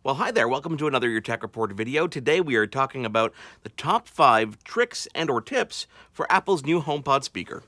Well, hi there. Welcome to another Your Tech Report video. Today we are talking about the top 5 tricks and or tips for Apple's new HomePod speaker.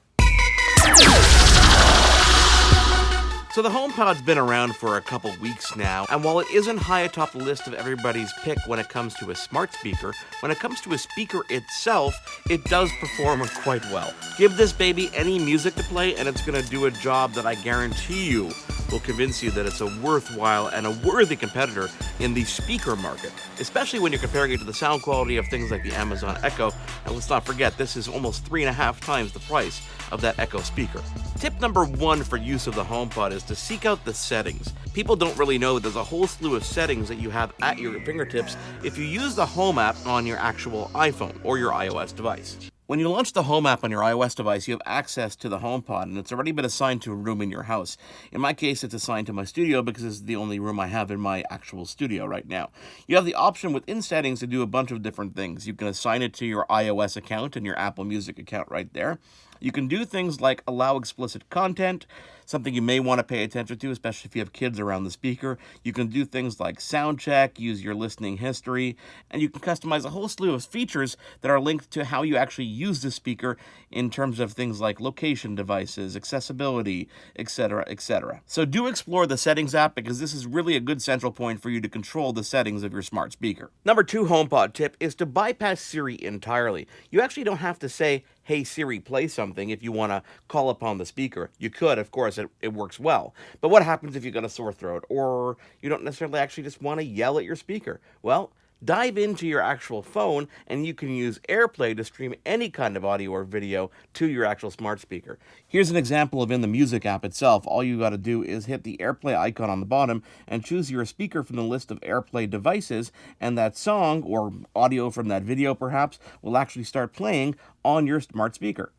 So the HomePod's been around for a couple weeks now, and while it isn't high atop the list of everybody's pick when it comes to a smart speaker, when it comes to a speaker itself, it does perform quite well. Give this baby any music to play and it's going to do a job that I guarantee you will convince you that it's a worthwhile and a worthy competitor in the speaker market, especially when you're comparing it to the sound quality of things like the Amazon Echo. And let's not forget, this is almost 3.5 times the price of that Echo speaker. Tip number 1 for use of the HomePod is to seek out the settings. People don't really know that there's a whole slew of settings that you have at your fingertips if you use the Home app on your actual iPhone or your iOS device. When you launch the Home app on your iOS device, you have access to the HomePod, and it's already been assigned to a room in your house. In my case, it's assigned to my studio because it's the only room I have in my actual studio right now. You have the option within settings to do a bunch of different things. You can assign it to your iOS account and your Apple Music account right there. You can do things like allow explicit content, something you may want to pay attention to, especially if you have kids around the speaker. You can do things like sound check, use your listening history, and you can customize a whole slew of features that are linked to how you actually use the speaker in terms of things like location devices, accessibility, etc., etc. So do explore the settings app because this is really a good central point for you to control the settings of your smart speaker. Number 2 HomePod tip is to bypass Siri entirely. You actually don't have to say, "Hey Siri, play something," if you want to call upon the speaker. You could, of course, it works well. But what happens if you've got a sore throat or you don't necessarily actually just want to yell at your speaker? Well, dive into your actual phone and you can use AirPlay to stream any kind of audio or video to your actual smart speaker. Here's an example of in the Music app itself. All you got to do is hit the AirPlay icon on the bottom and choose your speaker from the list of AirPlay devices, and that song or audio from that video perhaps will actually start playing on your smart speaker.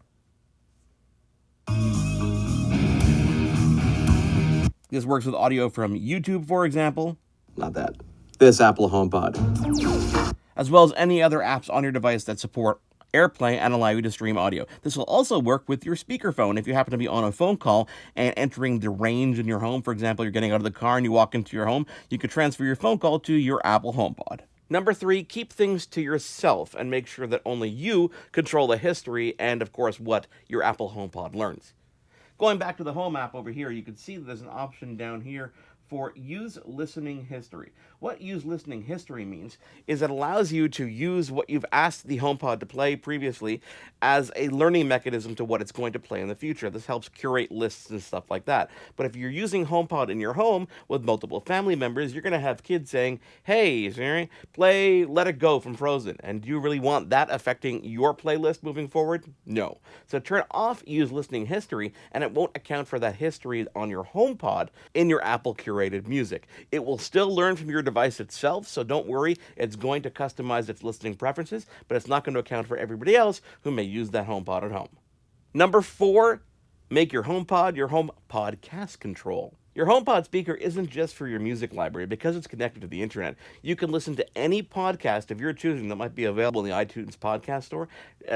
This works with audio from YouTube, for example. Not that. This Apple HomePod. As well as any other apps on your device that support AirPlay and allow you to stream audio. This will also work with your speakerphone if you happen to be on a phone call and entering the range in your home. For example, you're getting out of the car and you walk into your home, you could transfer your phone call to your Apple HomePod. Number 3, keep things to yourself and make sure that only you control the history and, of course, what your Apple HomePod learns. Going back to the Home app over here, you can see that there's an option down here for Use Listening History. What Use Listening History means is it allows you to use what you've asked the HomePod to play previously as a learning mechanism to what it's going to play in the future. This helps curate lists and stuff like that. But if you're using HomePod in your home with multiple family members, you're going to have kids saying, "Hey, Siri, play Let It Go from Frozen." And do you really want that affecting your playlist moving forward? No. So turn off Use Listening History, and it won't account for that history on your HomePod in your Apple curated music. It will still learn from your device itself, so don't worry, it's going to customize its listening preferences, but it's not going to account for everybody else who may use that HomePod at home. Number 4, make your HomePod your home podcast control. Your HomePod speaker isn't just for your music library. Because it's connected to the internet, you can listen to any podcast of your choosing that might be available in the iTunes podcast store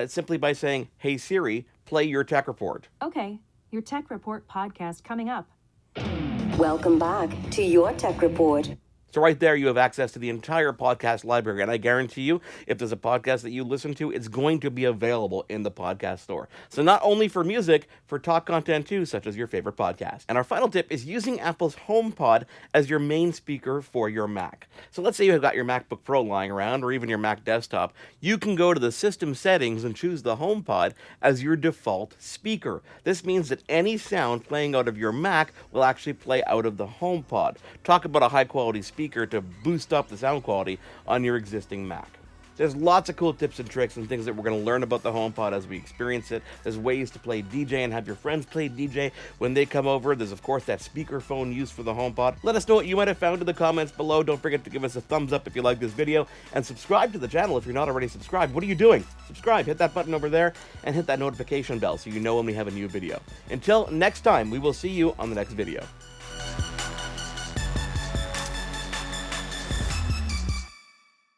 simply by saying, "Hey Siri, play Your Tech Report." Okay, Your Tech Report podcast coming up. Welcome back to Your Tech Report. So right there, you have access to the entire podcast library, and I guarantee you, if there's a podcast that you listen to, it's going to be available in the podcast store. So not only for music, for talk content too, such as your favorite podcast. And our final tip is using Apple's HomePod as your main speaker for your Mac. So let's say you have got your MacBook Pro lying around, or even your Mac desktop. You can go to the system settings and choose the HomePod as your default speaker. This means that any sound playing out of your Mac will actually play out of the HomePod. Talk about a high-quality speaker to boost up the sound quality on your existing Mac. There's lots of cool tips and tricks and things that we're going to learn about the HomePod as we experience it. There's ways to play DJ and have your friends play DJ when they come over. There's, of course, that speakerphone used for the HomePod. Let us know what you might have found in the comments below. Don't forget to give us a thumbs up if you like this video, and subscribe to the channel if you're not already subscribed. What are you doing? Subscribe. Hit that button over there and hit that notification bell so you know when we have a new video. Until next time, we will see you on the next video.